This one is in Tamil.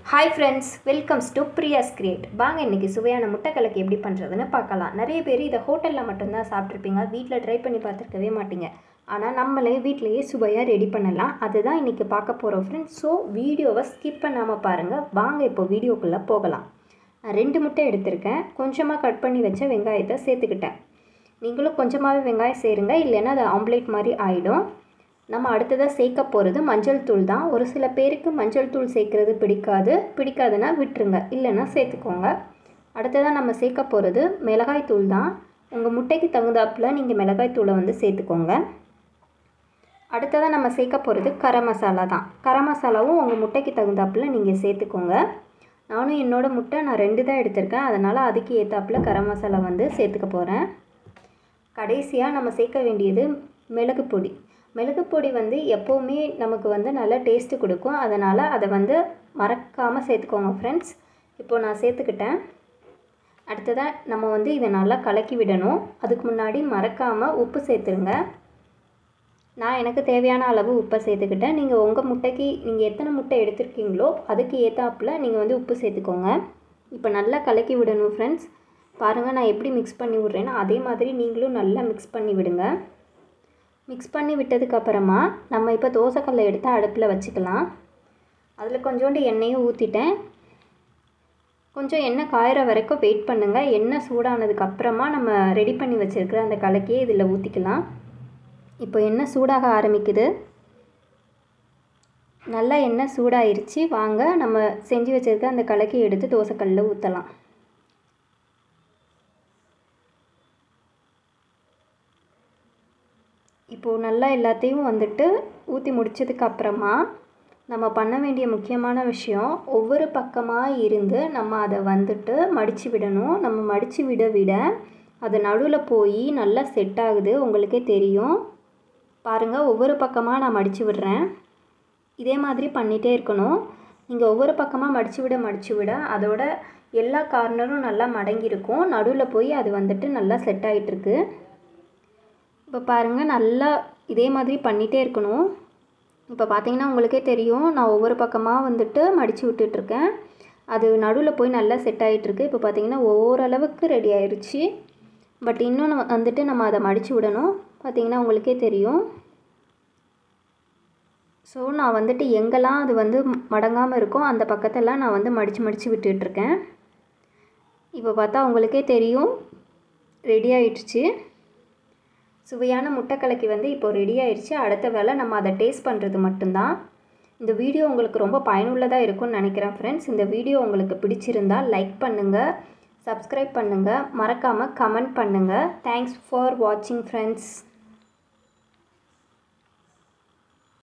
Hi friends, welcomes to Priya's Create. வாங்க இன்னைக்கு சுவையான முட்டை கலக்கி எப்படி பண்றதுன்னு பார்க்கலாம். நிறைய பேர் இத ஹோட்டல்ல மட்டும் தான் சாப்பிட்டிருப்பீங்க. வீட்ல ட்ரை பண்ணி பார்த்திருக்கவே மாட்டீங்க. ஆனா நம்மளே வீட்லயே சுவையா ரெடி பண்ணலாம். அதுதான் இன்னைக்கு பார்க்க போறோம் friends. சோ வீடியோவை ஸ்கிப் பண்ணாம பாருங்க. வாங்க இப்போ வீடியோக்குள்ள போகலாம். நான் 2 முட்டை எடுத்துர்க்கேன். கொஞ்சமா கட் பண்ணி வச்ச வெங்காயத்தை சேர்த்துக்கிட்டேன். நீங்களும் கொஞ்சமாவே வெங்காயம் சேருங்க, இல்லனா அது ஆம்லெட் மாதிரி ஆயிடும். நம்ம அடுத்ததா சேர்க்க போறது மஞ்சள் தூள் தான். ஒரு சில பேருக்கு மஞ்சள் தூள் சேர்க்கிறது பிடிக்காதுனா விட்டுருங்க, இல்லனா சேர்த்துக்கோங்க. அடுத்ததா நம்ம சேர்க்க போறது மிளகாய் தூள் தான். உங்க முட்டைக்கு தகுந்தாப்புல நீங்க மிளகாய் தூளை வந்து சேர்த்துக்கோங்க. அடுத்ததா நம்ம சேர்க்க போறது கரம் மசாலா தான். கரம் மசாலாவும் உங்க முட்டைக்கு தகுந்தாப்புல நீங்க சேர்த்துக்கோங்க. நானும் என்னோட முட்டை நான் 2 தான் எடுத்துர்க்கேன். அதனால அதுக்கு ஏத்தாப்புல கரம் மசாலா வந்து சேர்த்துக்க போறேன். கடைசியா நம்ம சேர்க்க வேண்டியது மிளகு பொடி. மிளகு பொடி வந்து எப்பவுமே நமக்கு வந்து நல்ல டேஸ்ட் கொடுக்கும். அதனால அதை வந்து மறக்காம சேர்த்துக்கோங்க फ्रेंड्स. இப்போ நான் சேர்த்துக்கிட்டேன். அடுத்ததா நம்ம வந்து இதை நல்லா கலக்கி விடணும். அதுக்கு முன்னாடி மறக்காம உப்பு சேர்த்துருங்க. நான் எனக்கு தேவையான அளவு உப்பு சேர்த்துக்கிட்டேன். நீங்க உங்க முட்டைக்கு நீங்க எத்தனை முட்டை எடுத்துர்க்கீங்களோ அதுக்கு ஏத்தாப்புல நீங்க வந்து உப்பு சேர்த்துக்கோங்க. இப்போ நல்லா கலக்கி விடணும் फ्रेंड्स. பாருங்க நான் எப்படி mix பண்ணி விடுறேன்னா அதே மாதிரி நீங்களும் நல்லா mix பண்ணி விடுங்க. மிக்ஸ் பண்ணி விட்டதுக்கு அப்புறமா நம்ம இப்போ தோசைக்கல்லை எடுத்து அடுப்பில் வச்சுக்கலாம். அதில் கொஞ்சோண்டு எண்ணெயை ஊற்றிட்டேன். கொஞ்சம் எண்ணெய் காயிற வரைக்கும் வெயிட் பண்ணுங்கள். எண்ணெய் சூடானதுக்கு அப்புறமா நம்ம ரெடி பண்ணி வச்சுருக்கிற அந்த கலக்கியை இதில் ஊற்றிக்கலாம். இப்போ எண்ணெய் சூடாக ஆரம்பிக்குது. நல்லா எண்ணெய் சூடாயிருச்சு. வாங்க நம்ம செஞ்சு வச்சுருக்க அந்த கலக்கியை எடுத்து தோசைக்கல்லில் ஊற்றலாம். இப்போது நல்லா எல்லாத்தையும் வந்துட்டு ஊற்றி முடிச்சதுக்கு அப்புறமா நம்ம பண்ண வேண்டிய முக்கியமான விஷயம், ஒவ்வொரு பக்கமாக இருந்து நம்ம அதை வந்துட்டு மடித்து விடணும். நம்ம மடித்து விட அது நடுவில் போய் நல்லா செட் ஆகுது, உங்களுக்கே தெரியும். பாருங்கள், ஒவ்வொரு பக்கமாக நான் மடித்து விடுறேன். இதே மாதிரி பண்ணிகிட்டே இருக்கணும். நீங்கள் ஒவ்வொரு பக்கமாக மடித்து விட அதோட எல்லா கார்னரும் நல்லா மடங்கியிருக்கும். நடுவில் போய் அது வந்துட்டு நல்லா செட் ஆகிட்டுருக்கு. இப்போ பாருங்கள், நல்லா இதே மாதிரி பண்ணிகிட்டே இருக்கணும். இப்போ பார்த்தீங்கன்னா உங்களுக்கே தெரியும், நான் ஒவ்வொரு பக்கமாக வந்துட்டு மடித்து விட்டுட்ருக்கேன். அது நடுவில் போய் நல்லா செட் ஆகிட்டுருக்கு. இப்போ பார்த்தீங்கன்னா ஓரளவுக்கு ரெடி ஆயிடுச்சு. பட் இன்னும் வந்துட்டு நம்ம அதை மடித்து விடணும். பார்த்தீங்கன்னா உங்களுக்கே தெரியும். ஸோ நான் வந்துட்டு எங்கெல்லாம் அது வந்து மடங்காமல் இருக்கோ அந்த பக்கத்தெல்லாம் நான் வந்து மடித்து விட்டுட்ருக்கேன். இப்போ பார்த்தா உங்களுக்கே தெரியும், ரெடி ஆயிடுச்சு. சுவையான முட்டை கலக்கி வந்து இப்போ ரெடி ஆயிடுச்சு. அடுத்த வேலை நம்ம அதை டேஸ்ட் பண்ணுறது மட்டும்தான். இந்த வீடியோ உங்களுக்கு ரொம்ப பயனுள்ளதாக இருக்கும்னு நினைக்கிறேன் ஃப்ரெண்ட்ஸ். இந்த வீடியோ உங்களுக்கு பிடிச்சிருந்தால் லைக் பண்ணுங்கள், சப்ஸ்கிரைப் பண்ணுங்கள், மறக்காமல் கமெண்ட் பண்ணுங்கள். தேங்க்ஸ் ஃபார் வாட்சிங் ஃப்ரெண்ட்ஸ்.